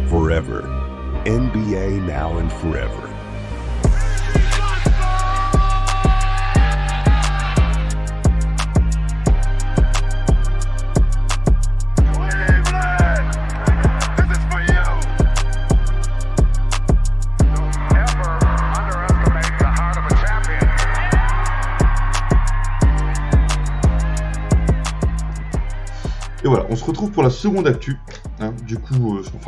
forever. NBA now and forever. Et voilà, on se retrouve pour la seconde actu.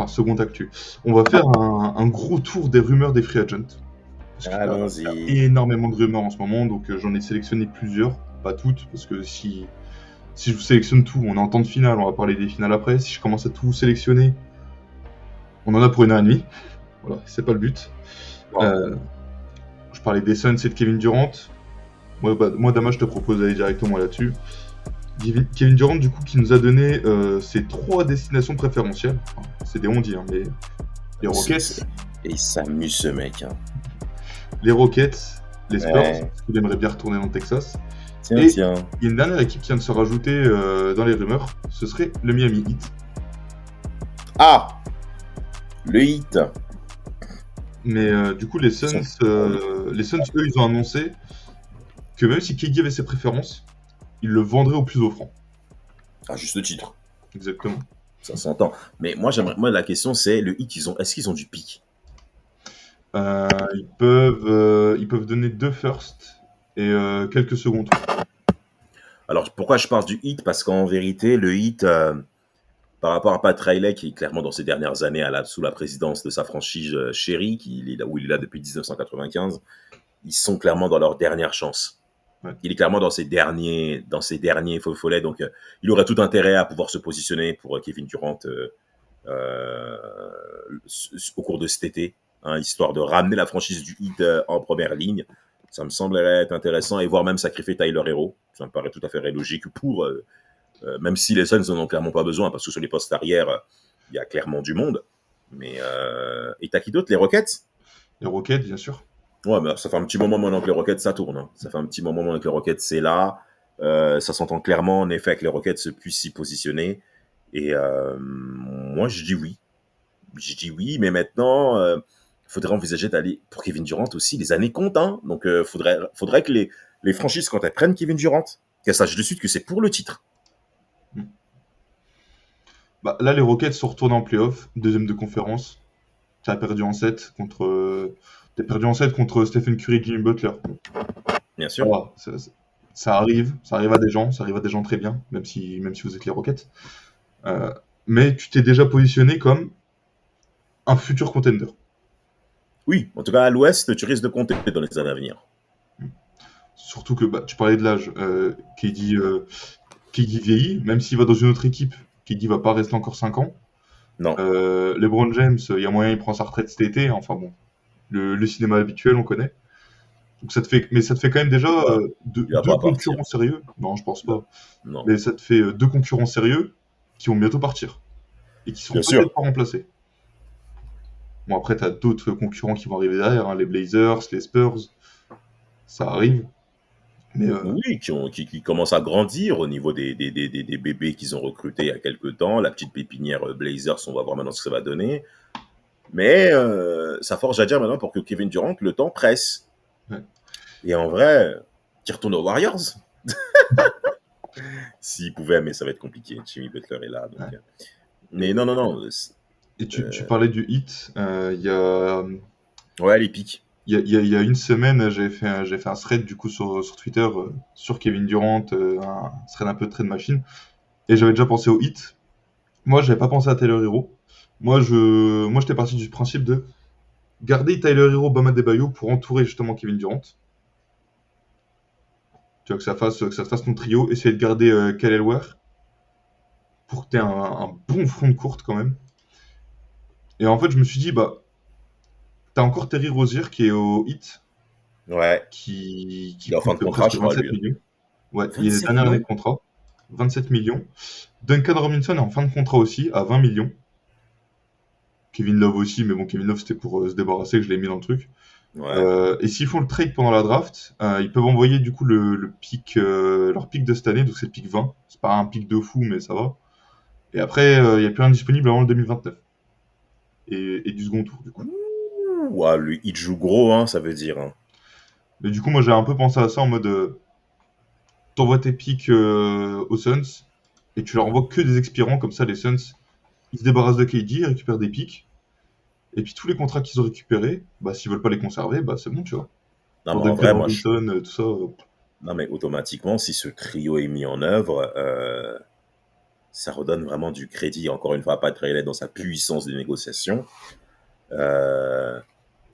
Seconde actu. On va faire un gros tour des rumeurs des free agents. Parce qu'il y a Allons-y. énormément de rumeurs en ce moment, donc j'en ai sélectionné plusieurs, pas toutes, parce que si je vous sélectionne tout, on est en temps de finale, on va parler des finales après. Si je commence à tout vous sélectionner, on en a pour 1h30. Voilà, c'est pas le but. Wow. Je parlais des Suns et de Kevin Durant. Moi, Dama, je te propose d'aller directement là-dessus. Kevin Durant, du coup, qui nous a donné ses 3 destinations préférentielles. Enfin, c'est des on-dit, hein, mais les Rockets. Et il s'amuse, ce mec. Hein. Les Rockets, les Spurs, Ouais. parce qu'il aimerait bien retourner dans le Texas. Tiens. Il y a une dernière équipe qui vient de se rajouter dans les rumeurs, ce serait le Miami Heat. Ah, le hit. Mais du coup, les Suns, eux, ils ont annoncé que même si KD avait ses préférences, ils le vendraient au plus offrant. À juste titre. Exactement. Ça s'entend. Mais moi, la question, c'est le hit, est-ce qu'ils ont du pic? Ils peuvent donner 2 firsts et quelques secondes. Alors, pourquoi je parle du hit? Parce qu'en vérité, le hit, par rapport à Pat Riley, qui est clairement dans ces dernières années sous la présidence de sa franchise chérie, où il est là depuis 1995, ils sont clairement dans leur dernière chance. Ouais. Il est clairement dans ses derniers faux follets, donc il aurait tout intérêt à pouvoir se positionner pour Kevin Durant au cours de cet été, hein, histoire de ramener la franchise du Heat en première ligne. Ça me semblerait être intéressant, et voire même sacrifier Tyler Hero. Ça me paraît tout à fait logique pour, même si les Suns n'en ont clairement pas besoin, parce que sur les postes arrière, il y a clairement du monde. Mais et t'as qui d'autre? Les Rockets? Les Rockets, bien sûr. Ouais, mais ça fait un petit moment maintenant que les Rockets, ça tourne. Hein. Ça fait un petit moment maintenant que les Rockets, c'est là. Ça s'entend clairement, en effet, que les Rockets puissent s'y positionner. Et moi, je dis oui. Je dis oui, mais maintenant, faudrait envisager d'aller pour Kevin Durant aussi. Les années comptent, hein. Donc, faudrait que les franchises, quand elles prennent Kevin Durant, qu'elles sachent de suite que c'est pour le titre. Bah, là, les Rockets sont retournés en playoff, deuxième de conférence. T'as perdu en 7 contre Stephen Curry et Jimmy Butler. Bien sûr. Voilà, ça arrive à des gens, très bien, même si vous êtes les Rockets. Mais tu t'es déjà positionné comme un futur contender. Oui, en tout cas, à l'Ouest, tu risques de compter dans les années à venir. Surtout que tu parlais de l'âge. KD vieillit, même s'il va dans une autre équipe, KD va pas rester encore 5 ans. Non. LeBron James, il y a moyen, il prend sa retraite cet été. Enfin bon, le cinéma habituel, on connaît. Donc ça te fait quand même déjà deux concurrents sérieux. Non, je pense pas. Non. Mais ça te fait 2 concurrents sérieux qui vont bientôt partir et qui seront peut-être pas remplacés. Bon, après, t'as d'autres concurrents qui vont arriver derrière, hein, les Blazers, les Spurs, ça arrive. Mais oui, qui commencent à grandir au niveau des bébés qu'ils ont recrutés il y a quelques temps. La petite pépinière Blazers, on va voir maintenant ce que ça va donner. Mais ça force à dire maintenant pour que Kevin Durant, le temps presse. Ouais. Et en vrai, qu'il retourne aux Warriors. S'il pouvait, mais ça va être compliqué. Jimmy Butler est là. Donc, ouais. Mais non. Et tu parlais du Heat. Il y a... Ouais, les pics. Il y a une semaine, j'avais fait un thread du coup sur Twitter sur Kevin Durant, un thread un peu de trade machine. Et j'avais déjà pensé au Heat. Moi, j'avais pas pensé à Tyler Hero. Moi, j'étais parti du principe de garder Tyler Hero, Bam Adebayo pour entourer justement Kevin Durant. Tu vois, que ça fasse ton trio. Essayer de garder Kyle Ware pour que tu aies un bon front de courte quand même. Et en fait, je me suis dit, t'as encore Terry Rozier qui est au Heat. Ouais. Qui est en fin de contrat, je crois, 27 millions. Ouais, il est dernière année de contrat. 27 millions. Duncan Robinson est en fin de contrat aussi, à 20 millions. Kevin Love aussi, mais bon, Kevin Love, c'était pour se débarrasser que je l'ai mis dans le truc. Ouais. Et s'ils font le trade pendant la draft, ils peuvent envoyer du coup le pick, leur pick de cette année, donc c'est le pick 20. C'est pas un pick de fou, mais ça va. Et après, il n'y a plus rien disponible avant le 2029. et du second tour, du coup. Ouah, le hit joue gros, hein, ça veut dire. Hein. Mais du coup, moi, j'ai un peu pensé à ça en mode t'envoies tes pics aux Suns et tu leur envoies que des expirants, comme ça, les Suns, ils se débarrassent de KD, ils récupèrent des pics. Et puis tous les contrats qu'ils ont récupérés, bah, s'ils veulent pas les conserver, bah, c'est bon, tu vois. Non, Pour mais en Duncan vrai, Robinson, tout ça. non, mais automatiquement, si ce trio est mis en œuvre, ça redonne vraiment du crédit, encore une fois, à Pat Riley dans sa puissance de négociation. Euh,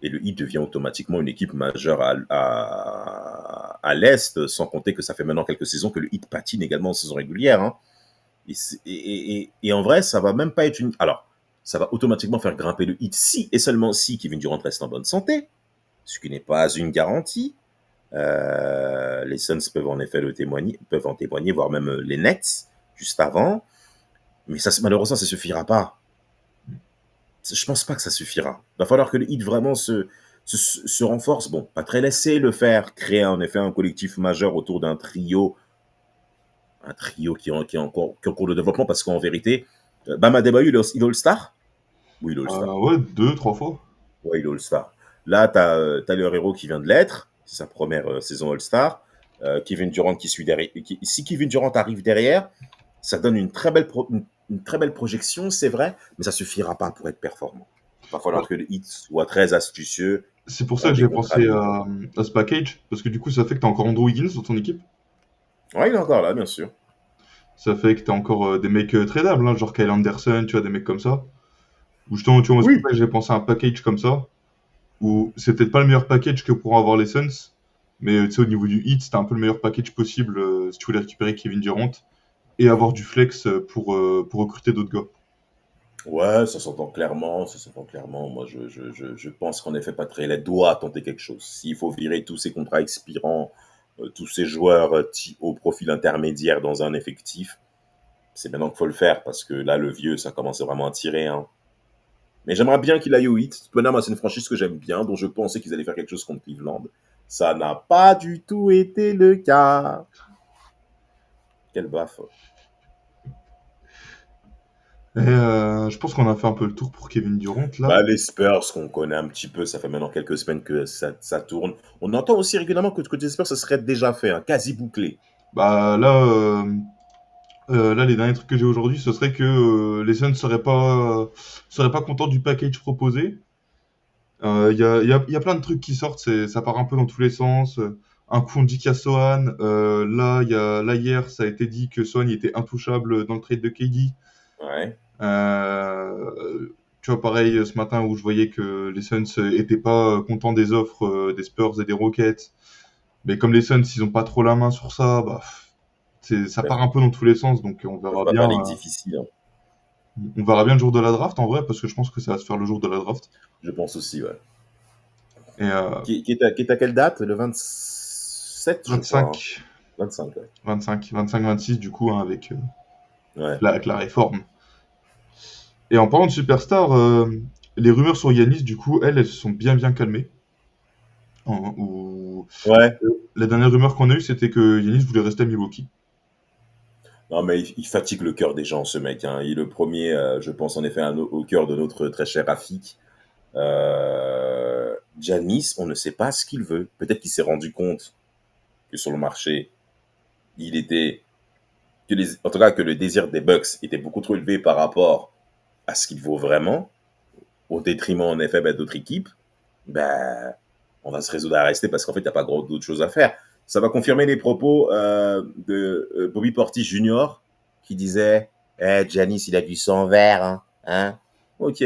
et le Heat devient automatiquement une équipe majeure à l'Est, sans compter que ça fait maintenant quelques saisons que le Heat patine également en saison régulière. Hein. Et en vrai, ça va même pas être une... Alors, ça va automatiquement faire grimper le Heat si et seulement si Kevin Durant reste en bonne santé, ce qui n'est pas une garantie. Les Suns peuvent en effet peuvent en témoigner, voire même les Nets, juste avant. Mais ça, malheureusement, ça ne suffira pas. Je pense pas que ça suffira. Il va falloir que le Heat vraiment se renforce. Bon, pas très laissé le faire, créer en effet un collectif majeur autour d'un trio, un trio qui est en cours de développement, parce qu'en vérité, Bam Adebayo, il est All-Star. Oui, il est All-Star. Ouais, 2, 3 fois. Ouais, il est All-Star. Là, tu as Tyler Hero qui vient de l'être. C'est sa première saison All-Star. Kevin Durant qui suit derrière. Si Kevin Durant arrive derrière, ça donne une très belle projection, c'est vrai, mais ça suffira pas pour être performant. Il va falloir Ouais. que le Heat soit très astucieux. C'est pour ça que Des j'ai contrats pensé minimums. à ce package, parce que du coup, ça fait que t'as encore Andrew Wiggins dans ton équipe. Ouais, il est encore là, bien sûr. Ça fait que t'as encore des mecs tradables, hein, genre Kyle Anderson, tu vois, des mecs comme ça. Ou justement, tu vois, moi, c'est pour Oui. ça que j'ai pensé à un package comme ça, où c'est peut-être pas le meilleur package que pourront avoir les Suns, mais tu sais, au niveau du hit, c'était un peu le meilleur package possible si tu voulais récupérer Kevin Durant et avoir du flex pour recruter d'autres gars. Ouais, ça s'entend clairement, ça s'entend clairement. Moi, je pense qu'en effet, Patrick doit tenter quelque chose. S'il faut virer tous ces contrats expirants, tous ces joueurs au profil intermédiaire dans un effectif, c'est maintenant qu'il faut le faire, parce que là, le vieux, ça commence vraiment à tirer. Hein. Mais j'aimerais bien qu'il aille au Heat. De toute manière, moi, c'est une franchise que j'aime bien, dont je pensais qu'ils allaient faire quelque chose contre Cleveland. Ça n'a pas du tout été le cas. Quelle baffe. Et je pense qu'on a fait un peu le tour pour Kevin Durant là. Bah, les Spurs, qu'on connaît un petit peu, ça fait maintenant quelques semaines que ça tourne. On entend aussi régulièrement que côté Spurs, ça serait déjà fait, hein, quasi bouclé. Bah là, les derniers trucs que j'ai aujourd'hui, ce serait que les Suns seraient pas contents du package proposé. Il y a plein de trucs qui sortent, ça part un peu dans tous les sens. Un coup, on dit qu'il y a Sohan. Là, hier, ça a été dit que Sohan il était intouchable dans le trade de KD. Ouais. Tu vois, pareil, ce matin où je voyais que les Suns étaient pas contents des offres des Spurs et des Rockets. Mais comme les Suns, ils ont pas trop la main sur ça, bah, ça Ouais, part un peu dans tous les sens. Donc, on ça verra va bien. faire ligue difficile, hein. On verra bien le jour de la draft en vrai, parce que je pense que ça va se faire le jour de la draft. Je pense aussi, ouais. Et Qui est à quelle date? Le 27, je crois. Hein. 25, 25, ouais. 25, 25, 26 du coup, hein, avec, Ouais. avec la réforme. Et en parlant de superstar, les rumeurs sur Yanis, du coup, elles se sont bien bien calmées. Ouais. La dernière rumeur qu'on a eue, c'était que Yanis voulait rester à Milwaukee. Non, mais il fatigue le cœur des gens, ce mec. Hein. Il est le premier, je pense, en effet, au cœur de notre très cher Rafik. Giannis, on ne sait pas ce qu'il veut. Peut-être qu'il s'est rendu compte que sur le marché, il était, en tout cas, que le désir des Bucks était beaucoup trop élevé par rapport à ce qu'il vaut vraiment, au détriment, en effet, d'autres équipes. Ben, on va se résoudre à rester parce qu'en fait, il n'y a pas d'autre chose à faire. Ça va confirmer les propos de Bobby Portis Jr. qui disait Giannis, il a du sang vert. Hein. Ok.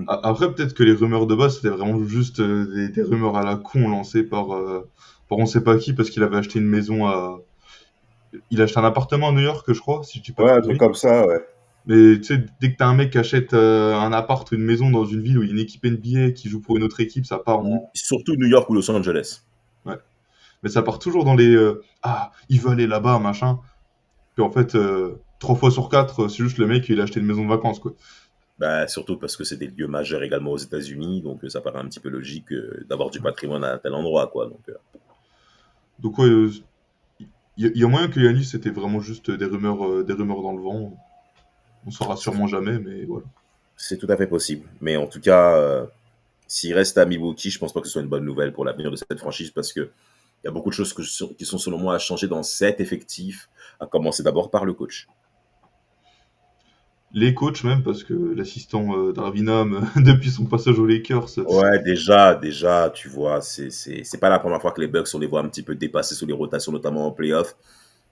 Après, peut-être que les rumeurs de base, c'était vraiment juste des rumeurs à la con lancées par on sait pas qui, parce qu'il avait acheté une maison à. Il a acheté un appartement à New York, je crois, si je dis pas de Ouais, un truc conneries. comme ça, ouais. Mais tu sais, dès que t'as un mec qui achète un appart ou une maison dans une ville où il y a une équipe NBA qui joue pour une autre équipe, ça part en. Surtout New York ou Los Angeles. Ouais. Mais ça part toujours dans les ah, il veut aller là-bas, machin. Puis en fait, 3 fois sur 4, c'est juste le mec, il a acheté une maison de vacances, quoi. Bah, surtout parce que c'est des lieux majeurs également aux États-Unis, donc ça paraît un petit peu logique d'avoir du patrimoine à tel endroit, quoi. Donc, ouais, il y a moyen que Yanis, c'était vraiment juste des rumeurs dans le vent. On saura sûrement jamais, mais voilà. C'est tout à fait possible. Mais en tout cas, s'il reste à Milwaukee, je pense pas que ce soit une bonne nouvelle pour l'avenir de cette franchise parce que il y a beaucoup de choses qui sont selon moi à changer dans cet effectif, à commencer d'abord par le coach. Les coachs même, parce que l'assistant d'Arvinam, depuis son passage aux Lakers, Ouais, déjà, tu vois, c'est pas la première fois que les Bucks, on les voit un petit peu dépasser sous les rotations, notamment en playoff.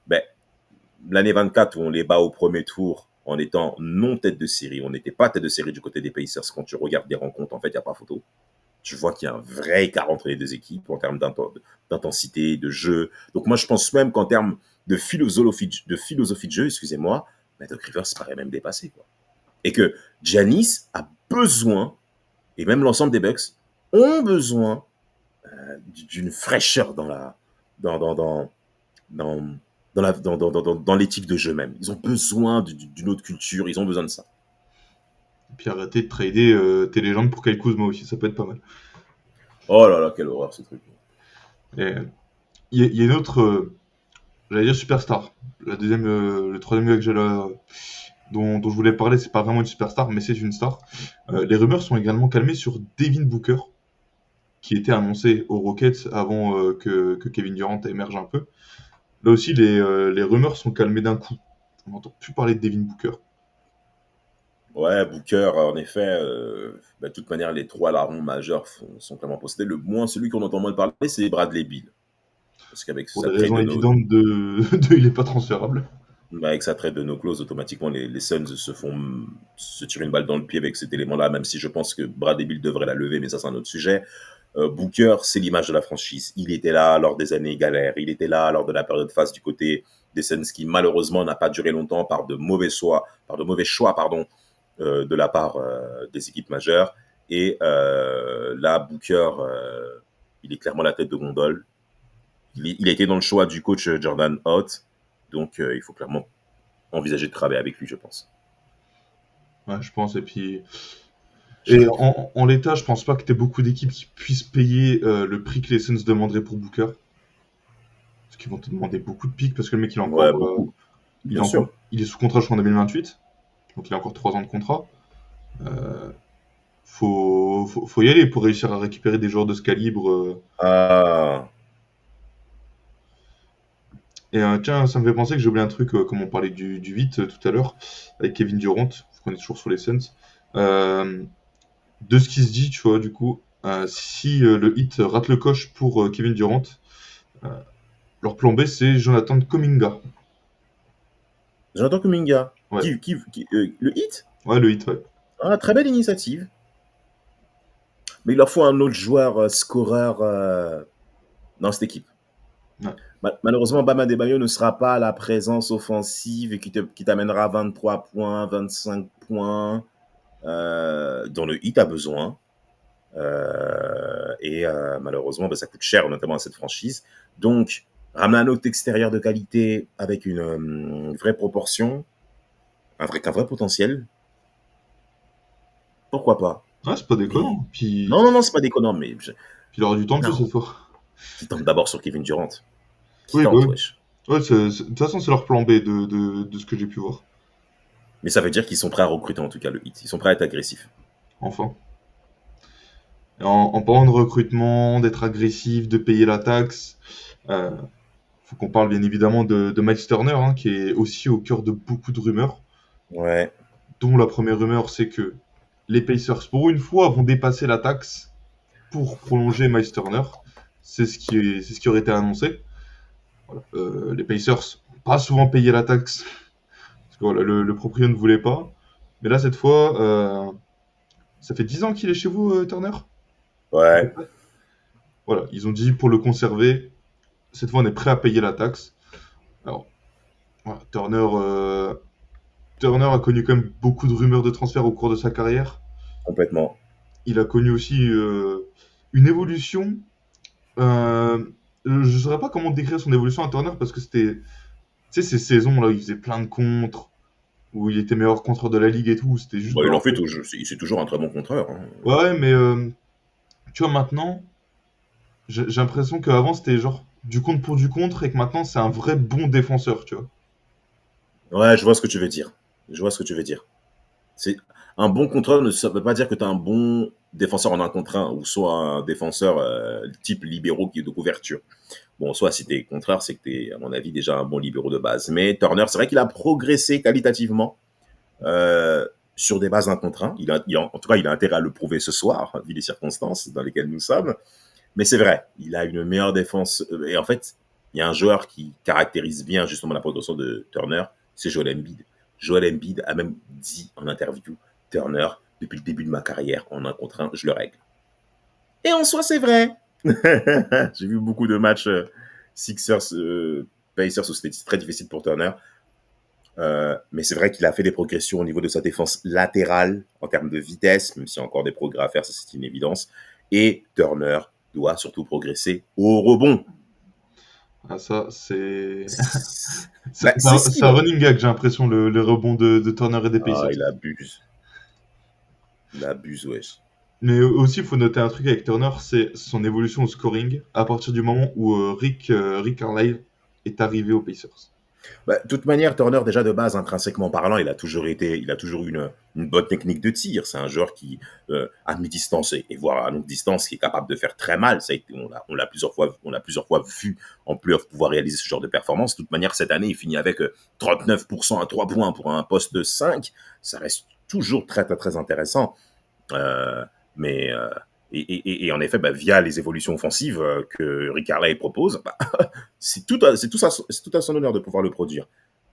Ben, l'année 24 où on les bat au premier tour en étant non tête de série, on n'était pas tête de série du côté des Pacers. Quand tu regardes des rencontres, en fait, il n'y a pas photo. Tu vois qu'il y a un vrai écart entre les deux équipes en termes d'intensité, de jeu. Donc moi, je pense même qu'en termes de philosophie de jeu, excusez-moi, Doc Rivers paraît même dépassé, quoi. Et que Giannis a besoin, et même l'ensemble des Bucks, ont besoin d'une fraîcheur dans, dans, dans, dans, dans l'éthique de jeu même. Ils ont besoin d'une autre culture, ils ont besoin de ça. et puis arrêter de trader tes légendes pour Kyle Kuzma aussi, ça peut être pas mal. Oh là là, quelle horreur ce truc. Et il y a une autre, j'allais dire superstar. Le troisième gars que j'ai là, dont je voulais parler, c'est pas vraiment une superstar, mais c'est une star. Les rumeurs sont également calmées sur Devin Booker, qui était annoncé aux Rockets avant que Kevin Durant émerge un peu. Là aussi, les rumeurs sont calmées d'un coup. On n'entend plus parler de Devin Booker. Ouais, Booker, en effet, de toute manière, les trois larrons majeurs sont clairement possédés. Le moins, celui qu'on entend moins parler, c'est Bradley Beal. Parce qu'avec Pour sa des trade raisons de évidentes il est pas transférable. avec sa trade de no clause, automatiquement, les Suns se tirent une balle dans le pied avec cet élément-là, même si je pense que Bradley Beal devrait la lever, mais ça, c'est un autre sujet. Booker, c'est l'image de la franchise. Il était là lors des années galères. Il était là lors de la période phase du côté des Suns qui, malheureusement, n'a pas duré longtemps par de mauvais choix, de la part des équipes majeures. Et là, Booker, il est clairement la tête de gondole. Il a été dans le choix du coach Jordan Hott. Donc, il faut clairement envisager de travailler avec lui, je pense. Ouais, je pense. Et en l'état, je pense pas que tu aies beaucoup d'équipes qui puissent payer le prix que les Suns demanderaient pour Booker. Parce qu'ils vont te demander beaucoup de pics parce que le mec, Ouais, beaucoup. Bien sûr. il est sous contrat jusqu'en 2028. Donc il a encore 3 ans de contrat. Euh, faut y aller pour réussir à récupérer des joueurs de ce calibre. Ah, Et tiens, ça me fait penser que j'ai oublié un truc, comme on parlait du 8 tout à l'heure, avec Kevin Durant, vu qu'on est toujours sur les Suns. Euh, de ce qui se dit, tu vois, du coup, si le Heat rate le coche pour Kevin Durant, euh, leur plan B, c'est Jonathan Kuminga. Jonathan Kuminga. Ouais, Le hit. ouais, le Heat, ouais. Ah, très belle initiative. Mais il leur faut un autre joueur scoreur dans cette équipe. Ouais. Malheureusement, Bam Adebayo ne sera pas la présence offensive et qui t'amènera 23 points, 25 points, dont le Heat a besoin. Malheureusement, ça coûte cher, notamment à cette franchise. Donc, ramener un autre extérieur de qualité avec une vraie proportion, qu'un vrai potentiel, pourquoi pas. Ouais, c'est pas Mais déconnant. non, c'est pas déconnant, mais Puis il aura du temps de jeu non, cette fois. qui tente d'abord sur Kevin Durant. Qui Oui, bah tente, oui. wesh. Ouais, de toute façon, c'est leur plan B de ce que j'ai pu voir. Mais ça veut dire qu'ils sont prêts à recruter, en tout cas, le Heat. Ils sont prêts à être agressifs. Enfin. Et en parlant de recrutement, d'être agressif, de payer la taxe, euh, faut qu'on parle bien évidemment de Miles Turner, hein, qui est aussi au cœur de beaucoup de rumeurs. Ouais, Dont la première rumeur, c'est que les Pacers, pour une fois, vont dépasser la taxe pour prolonger Miles Turner. C'est ce qui aurait été annoncé. Voilà. Les Pacers n'ont pas souvent payé la taxe, parce que voilà, le proprio ne voulait pas. Mais là, cette fois, ça fait 10 ans qu'il est chez vous, Turner? À peu ouais, près. Voilà, ils ont dit pour le conserver, cette fois on est prêt à payer la taxe. Alors, voilà, Turner a connu quand même beaucoup de rumeurs de transfert au cours de sa carrière. complètement. Il a connu aussi une évolution. Euh, je ne saurais pas comment décrire son évolution à Turner parce que c'était, tu sais, ces saisons là où il faisait plein de contres, où il était meilleur contreur de la ligue et tout, c'était juste Bon, il en fait balancé. toujours. C'est toujours un très bon contreur, hein. Ouais, mais tu vois, maintenant, j'ai l'impression qu'avant c'était genre du contre pour du contre et que maintenant c'est un vrai bon défenseur, tu vois. Ouais, je vois ce que tu veux dire. Je vois ce que tu veux dire. C'est un bon contrôle ne veut pas dire que tu es un bon défenseur en un contre un, ou soit un défenseur type libéraux qui est de couverture. Bon, soit si t'es contraire, c'est que t'es, à mon avis, déjà un bon libéraux de base. Mais Turner, c'est vrai qu'il a progressé qualitativement sur des bases d'un contre un. En tout cas, il a intérêt à le prouver ce soir, vu les circonstances dans lesquelles nous sommes. Mais c'est vrai, il a une meilleure défense. Et en fait, il y a un joueur qui caractérise bien justement la progression de Turner, c'est Joel Embiid. Joel Embiid a même dit en interview, Turner, depuis le début de ma carrière, en un contre un, je le règle. Et en soi, c'est vrai. J'ai vu beaucoup de matchs Sixers, Pacers où c'était très difficile pour Turner. Mais c'est vrai qu'il a fait des progressions au niveau de sa défense latérale en termes de vitesse, même s'il y a encore des progrès à faire, ça c'est une évidence. Et Turner doit surtout progresser au rebond. Ah, ça, c'est. Bah, C'est un running gag, j'ai l'impression, le rebond de Turner et des Pacers. il abuse. Il abuse, wesh. Mais aussi, il faut noter un truc avec Turner, c'est son évolution au scoring à partir du moment où Rick Carlisle est arrivé aux Pacers. Bah, de toute manière, Turner, déjà de base, intrinsèquement parlant, il a toujours eu une bonne technique de tir. C'est un joueur qui, à mi-distance et voire à longue distance, qui est capable de faire très mal. Ça a été, on l'a plusieurs fois vu en playoff pouvoir réaliser ce genre de performance. De toute manière, cette année, il finit avec 39% à 3 points pour un poste 5. Ça reste toujours très, très, très intéressant. Mais et en effet, via les évolutions offensives que Rick Carlisle propose, c'est tout à son honneur de pouvoir le produire.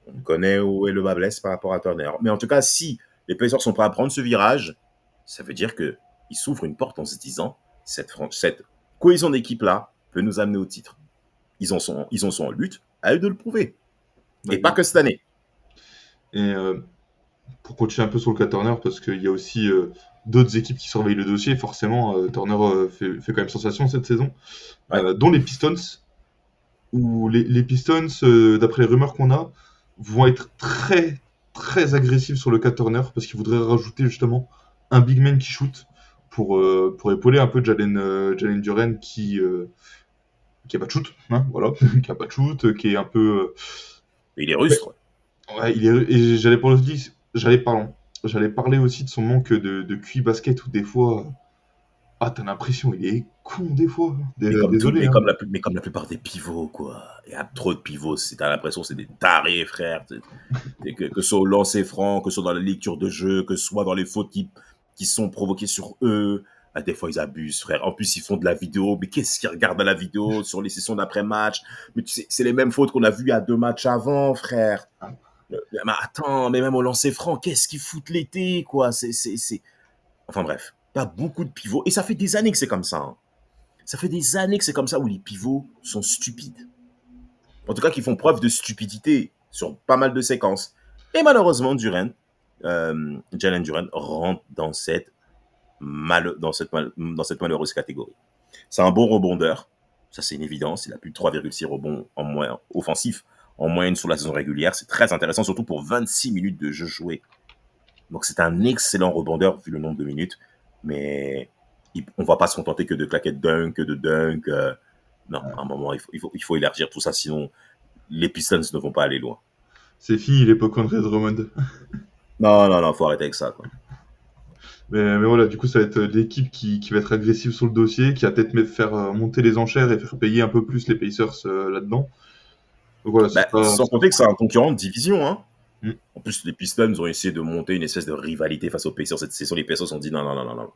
On connaît où est le bas blesse par rapport à Turner. Mais en tout cas, si les Pacers sont prêts à prendre ce virage, ça veut dire qu'ils s'ouvrent une porte en se disant cette cohésion d'équipe-là peut nous amener au titre. Ils en sont en lutte, à eux de le prouver. Et pas que cette année. Et pour continuer un peu sur le cas Turner, parce qu'il y a aussi d'autres équipes qui surveillent le dossier, forcément, Turner fait quand même sensation cette saison, dont les Pistons, où les Pistons, d'après les rumeurs qu'on a, vont être très très agressifs sur le cas Turner, parce qu'ils voudraient rajouter justement un big man qui shoot pour épauler un peu Jalen Duren qui a pas de shoot, hein, voilà, qui a pas de shoot, qui est un peu... Il est rustre. Ouais, et j'allais parler aussi de son manque de QI basket où des fois, t'as l'impression il est con des fois. Désolé. Mais comme la plupart des pivots, quoi. Il y a trop de pivots. T'as l'impression que c'est des tarés, frère. Que ce soit au lancer franc, que ce soit dans la lecture de jeu, que ce soit dans les fautes qui sont provoquées sur eux. Des fois, ils abusent, frère. En plus, ils font de la vidéo. Mais qu'est-ce qu'ils regardent à la vidéo sur les sessions d'après-match? Mais tu sais, c'est les mêmes fautes qu'on a vues à 2 matchs avant, frère. Mais attends, mais même au lancer franc, qu'est-ce qu'ils foutent l'été, quoi? Enfin bref, t'as beaucoup de pivots. Et ça fait des années que c'est comme ça. Hein. Ça fait des années que c'est comme ça où les pivots sont stupides. En tout cas, qui font preuve de stupidité sur pas mal de séquences. Et malheureusement, Jalen Duren rentre dans cette malheureuse catégorie. C'est un bon rebondeur. Ça, c'est une évidence. Il a plus de 3,6 rebonds en moyenne offensif en moyenne sur la saison régulière. C'est très intéressant, surtout pour 26 minutes de jeu joué. Donc, c'est un excellent rebondeur vu le nombre de minutes. Mais on ne va pas se contenter que de claquettes dunk, de dunk. Non, à un moment, il faut élargir tout ça, sinon les Pistons ne vont pas aller loin. C'est fini l'époque André Drummond. Non, faut arrêter avec ça, quoi. Mais voilà, du coup, ça va être l'équipe qui va être agressive sur le dossier, qui va peut-être faire monter les enchères et faire payer un peu plus les Pacers là-dedans. Donc voilà, sans compter que c'est un concurrent de division. Hein. Mm. En plus, les Pistons ont essayé de monter une espèce de rivalité face aux Pacers cette saison. Les Pacers ont dit non.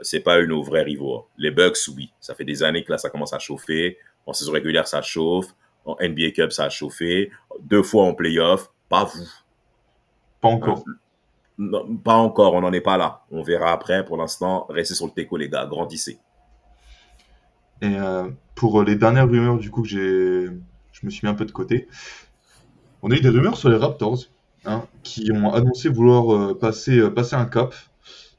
C'est pas nos vrais rivaux. Hein. Les Bucks, oui. Ça fait des années que là, ça commence à chauffer. En saison régulière, ça chauffe. En NBA Cup, ça a chauffé. 2 fois en playoff. Pas vous. Pas encore. Non, pas encore, on n'en est pas là. On verra après. Pour l'instant, restez sur le teco, les gars. Grandissez. Et pour les dernières rumeurs, du coup, que je me suis mis un peu de côté. On a eu des rumeurs sur les Raptors, qui ont annoncé vouloir passer un cap.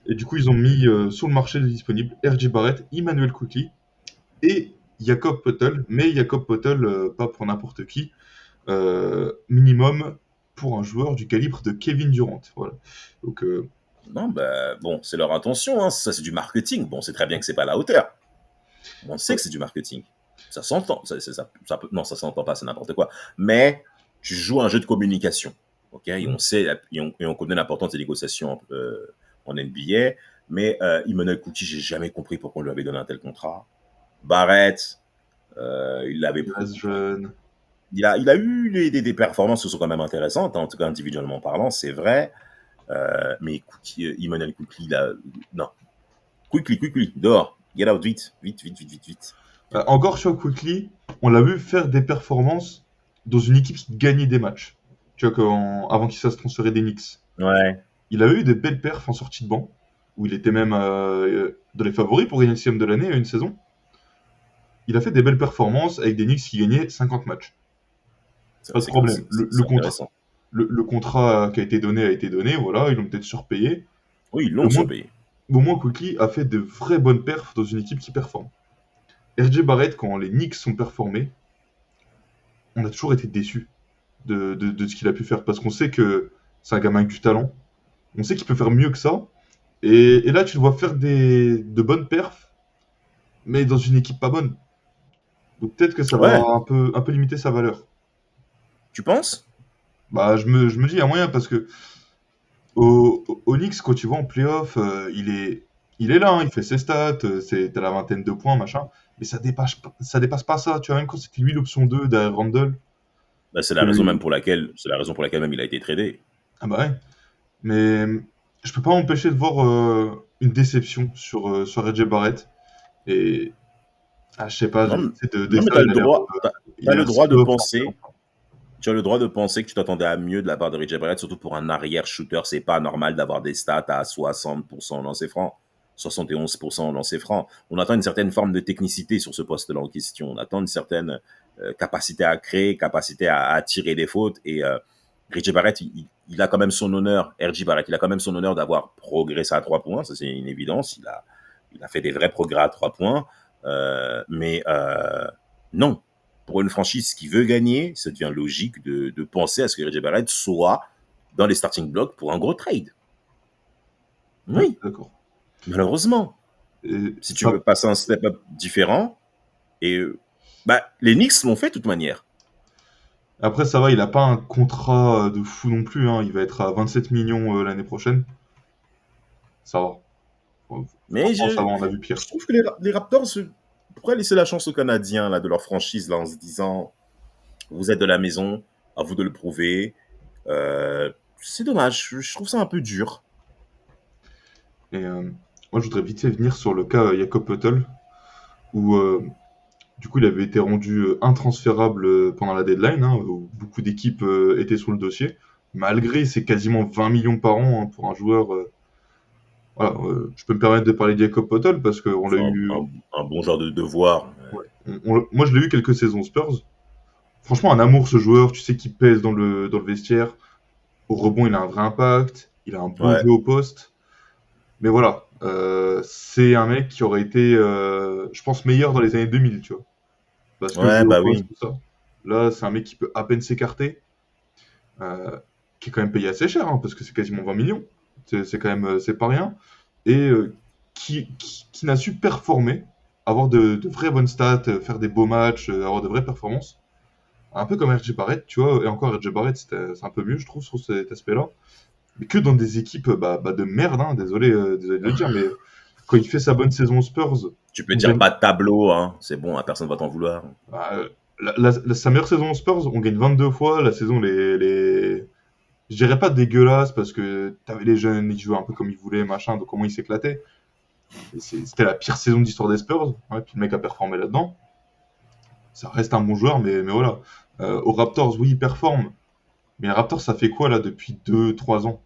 Et du coup, ils ont mis sur le marché disponible R.J. Barrett, Emmanuel Quickly et Jakob Poeltl. Mais Jakob Poeltl, pas pour n'importe qui. Minimum pour un joueur du calibre de Kevin Durant. Voilà. Donc, non, bon, c'est leur intention. Hein. Ça, c'est du marketing. Bon, c'est très bien que c'est pas à la hauteur. On sait que c'est du marketing. Ça s'entend. Non, ça s'entend pas, c'est n'importe quoi. Mais tu joues un jeu de communication. Ok, et on sait et on connaît l'importance des négociations en NBA, mais Immanuel Couti, j'ai jamais compris pourquoi on lui avait donné un tel contrat. Barrett, il l'avait Il reste jeune. il a eu des performances qui sont quand même intéressantes, hein, en tout cas individuellement parlant, c'est vrai. Mais Immanuel Quickley, là, non. Quickly, dehors. Get out, vite, vite, vite, vite, vite, vite. Encore sur Quickly, on l'a vu faire des performances dans une équipe qui gagnait des matchs. Tu vois, avant qu'il se fasse transférer des Knicks. Ouais. Il a eu des belles perfs en sortie de banc, où il était même dans les favoris pour gagner le sixième de l'année à une saison. Il a fait des belles performances avec des Knicks qui gagnaient 50 matchs. Pas de problème. C'est intéressant. Le contrat qui a été donné, voilà, ils l'ont peut-être surpayé. Oui, ils Mais l'ont surpayé. au moins Quickly a fait de vraies bonnes perfs dans une équipe qui performe. RJ Barrett, quand les Knicks sont performés, on a toujours été déçus de ce qu'il a pu faire, parce qu'on sait que c'est un gamin avec du talent, on sait qu'il peut faire mieux que ça, et là tu le vois faire de bonnes perfs, mais dans une équipe pas bonne. Donc peut-être que ça va Ouais, un peu limiter sa valeur. tu penses? Bah je me dis, il y a moyen, parce que au Knicks, quand tu vois en playoff, il est là, hein, il fait ses stats, t'as la vingtaine de points, machin, mais ça dépasse pas ça, tu vois, même quand c'était lui l'option 2 derrière Randle, Bah, que, c'est la raison pour laquelle même il a été tradé. ah bah ouais, mais je peux pas m'empêcher de voir une déception sur RJ Barrett, et je sais pas, Non, non, mais Dessa, il t'as a le l'air si droit de peu offensif. penser, tu as le droit de penser que tu t'attendais à mieux de la part de Richard Barrett, surtout pour un arrière shooter. C'est pas normal d'avoir des stats à 60% au lancer franc, 71% au lancer franc. On attend une certaine forme de technicité sur ce poste-là en question. On attend une certaine capacité à créer, capacité à tirer des fautes. Et Richard Barrett, il a quand même son honneur, RJ Barrett, il a quand même son honneur d'avoir progressé à 3 points. Ça, c'est une évidence. Il a fait des vrais progrès à 3 points. Mais non, pour une franchise qui veut gagner, ça devient logique de penser à ce que RJ Barrett soit dans les starting blocks pour un gros trade. Ouais, Oui, d'accord. malheureusement. Et Si tu veux ça, passer un step-up différent, et les Knicks l'ont fait de toute manière. après, ça va, il a pas un contrat de fou non plus, hein, il va être à 27 millions l'année prochaine, ça va. Mais Franchement, ça va, on a vu je pire. trouve que les Raptors pourraient laisser la chance aux Canadiens là, de leur franchise là, en se disant vous êtes de la maison, à vous de le prouver. C'est dommage, je trouve ça un peu dur. Et moi, je voudrais vite fait venir sur le cas Jakob Poeltl, où du coup, il avait été rendu intransférable pendant la deadline, hein, où beaucoup d'équipes étaient sur le dossier, malgré ses quasiment 20 millions par an, hein, pour un joueur. Voilà, je peux me permettre de parler de Jakob Poeltl parce qu'on l'a C'est eu. un bon genre de devoir. Ouais, moi, je l'ai eu quelques saisons Spurs. Franchement, un amour ce joueur, tu sais qu'il pèse dans le vestiaire. Au rebond, il a un vrai impact, il a un bon Ouais, jeu au poste. Mais voilà, c'est un mec qui aurait été, je pense, meilleur dans les années 2000, tu vois. Parce que ouais, jeu au bah poste, oui. tout ça. Là, c'est un mec qui peut à peine s'écarter, euh, qui est quand même payé assez cher, hein, parce que c'est quasiment 20 millions. C'est quand même, c'est pas rien. Et qui n'a su performer, avoir de vraies bonnes stats, faire des beaux matchs, avoir de vraies performances. Un peu comme RJ Barrett, tu vois. Et encore, RJ Barrett, c'est un peu mieux, je trouve, sur cet aspect-là. Mais que dans des équipes de merde, hein, désolé de le dire, mais quand il fait sa bonne saison aux Spurs, Tu peux on dire gagne. bas de tableau, hein. C'est bon, hein, personne va t'en vouloir. Bah, sa meilleure saison aux Spurs, on gagne 22 fois. La saison, je dirais pas dégueulasse parce que t'avais les jeunes, ils jouaient un peu comme ils voulaient, machin, donc comment ils s'éclataient. C'était la pire saison d'histoire des Spurs. Ouais, puis le mec a performé là-dedans. Ça reste un bon joueur, mais voilà. Aux Raptors, oui, il performe. Mais les Raptors, ça fait quoi là depuis 2 3 ans?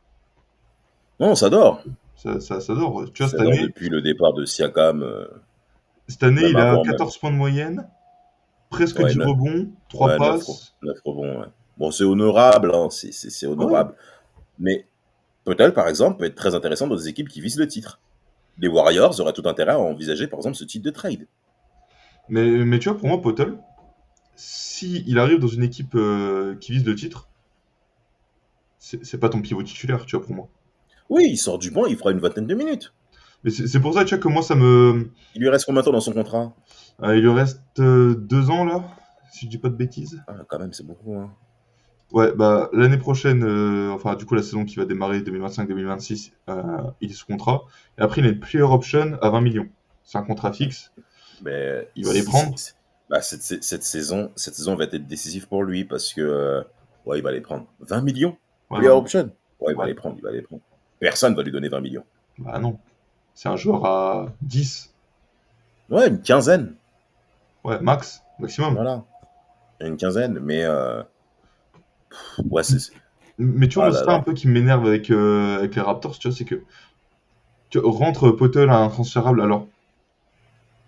Non, ça dort. Ça dort. Tu vois, Ça dort depuis le départ de Siakam, cette année, même il a avant même. 14 points de moyenne, presque Ouais, 10 rebonds, 3 ouais, passes. 9 rebonds. Ouais. Bon, c'est honorable, hein, c'est Ouais. honorable. Mais peut-être, par exemple, peut être très intéressant dans des équipes qui visent le titre. Les Warriors auraient tout intérêt à envisager, par exemple, ce type de trade. Mais tu vois, pour moi, Potel, si il arrive dans une équipe qui vise le titre, c'est pas ton pivot titulaire, tu vois, pour moi. Oui, il sort du banc, il fera une vingtaine de minutes. Mais c'est pour ça, tu vois, que moi, ça me. Il lui reste combien de temps dans son contrat? Il lui reste 2 ans, là, si je dis pas de bêtises. Ah, quand même, c'est beaucoup. Hein. Ouais, bah l'année prochaine, enfin du coup la saison qui va démarrer 2025-2026, il est sous contrat. Et après il a une player option à 20 millions. C'est un contrat fixe. Mais Il va les prendre. bah, cette saison va être décisive pour lui parce que ouais, il va les prendre. 20 millions? Ouais, Player 20 millions. option? Ouais, il va Ouais. les prendre, il va les prendre. Personne va lui donner 20 millions. Bah non. C'est un joueur à 10. Ouais, une quinzaine. Ouais, maximum. Voilà. Une quinzaine. Mais ouais, Mais tu vois, ah moi, c'est là ça un là. peu qui m'énerve avec les Raptors, tu vois, c'est que tu vois, rentre Potel à intransférable. Alors,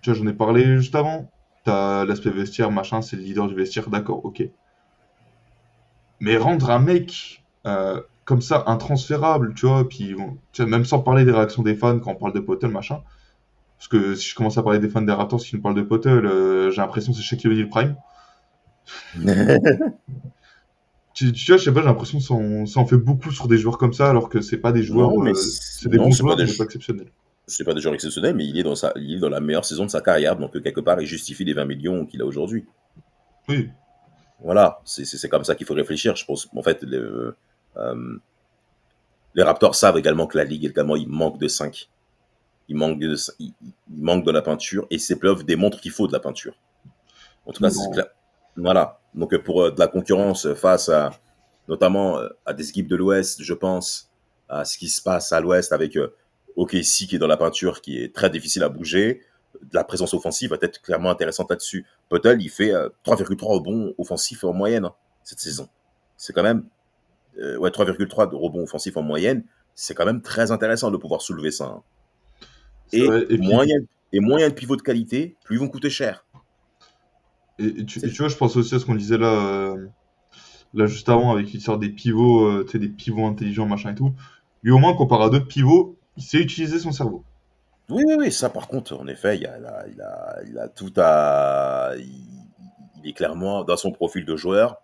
tu vois, j'en ai parlé juste avant. T'as l'aspect vestiaire, machin, c'est le leader du vestiaire, d'accord, ok. Mais rendre un mec comme ça, intransférable, tu vois, puis tu vois, même sans parler des réactions des fans quand on parle de Potel, machin. Parce que si je commence à parler des fans des Raptors qui nous parlent de Potel, j'ai l'impression que c'est Shaquille O'Neal Prime. Tu vois, je sais pas, j'ai l'impression que ça en fait beaucoup sur des joueurs comme ça, alors que c'est pas des joueurs, Non, mais c'est des non, bons joueurs, mais pas exceptionnels. c'est pas des joueurs exceptionnels, mais il est dans la meilleure saison de sa carrière, donc quelque part, il justifie les 20 millions qu'il a aujourd'hui. Oui, Voilà, c'est comme ça qu'il faut réfléchir. Je pense, en fait, les Raptors savent également que la ligue également, il manque de 5. Il manque de la peinture, et ces playoffs démontrent qu'il faut de la peinture. En tout cas, c'est non. clair. Voilà. Donc pour de la concurrence face à notamment à des équipes de l'Ouest, je pense à ce qui se passe à l'Ouest avec OKC qui est dans la peinture, qui est très difficile à bouger. De la présence offensive va être clairement intéressante là-dessus. Potel, il fait 3,3 rebonds offensifs en moyenne cette saison. C'est quand même 3,3 de rebonds offensifs en moyenne. C'est quand même très intéressant de pouvoir soulever ça. Hein. C'est vrai. Et puis, Moins il y a de pivots de qualité, plus ils vont coûter cher. tu vois, je pense aussi à ce qu'on disait là juste avant, avec l'histoire des pivots, tu sais, des pivots intelligents, machin et tout. Lui, au moins, comparé à d'autres pivots, il sait utiliser son cerveau. Oui, oui, oui, ça par contre, en effet, il a tout à. Il est clairement dans son profil de joueur,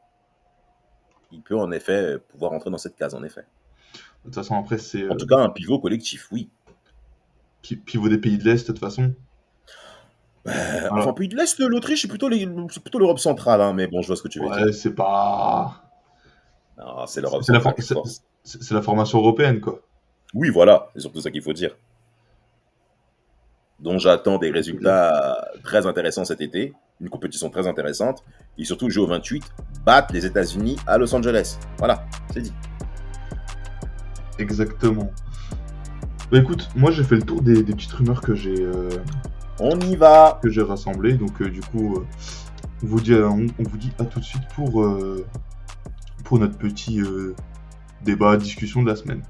il peut en effet pouvoir entrer dans cette case, en effet. De toute façon, après, c'est En tout cas, un pivot collectif, oui. pivot des pays de l'Est, de toute façon. Enfin, Voilà. puis de l'Est, l'Autriche, c'est plutôt l'Europe centrale, hein, mais bon, je vois ce que tu veux dire. Ouais, c'est pas. Non, c'est l'Europe C'est la, centrale qui force. c'est la formation européenne, quoi. Oui, voilà, c'est surtout ça qu'il faut dire. Dont j'attends des On peut dire. résultats très intéressants cet été, une compétition très intéressante, et surtout jouer au 28, battre les États-Unis à Los Angeles. Voilà, c'est dit. Exactement. Bah écoute, moi j'ai fait le tour des petites rumeurs On y va. que j'ai rassemblées. Donc du coup, on vous dit à tout de suite pour notre petit débat, discussion de la semaine.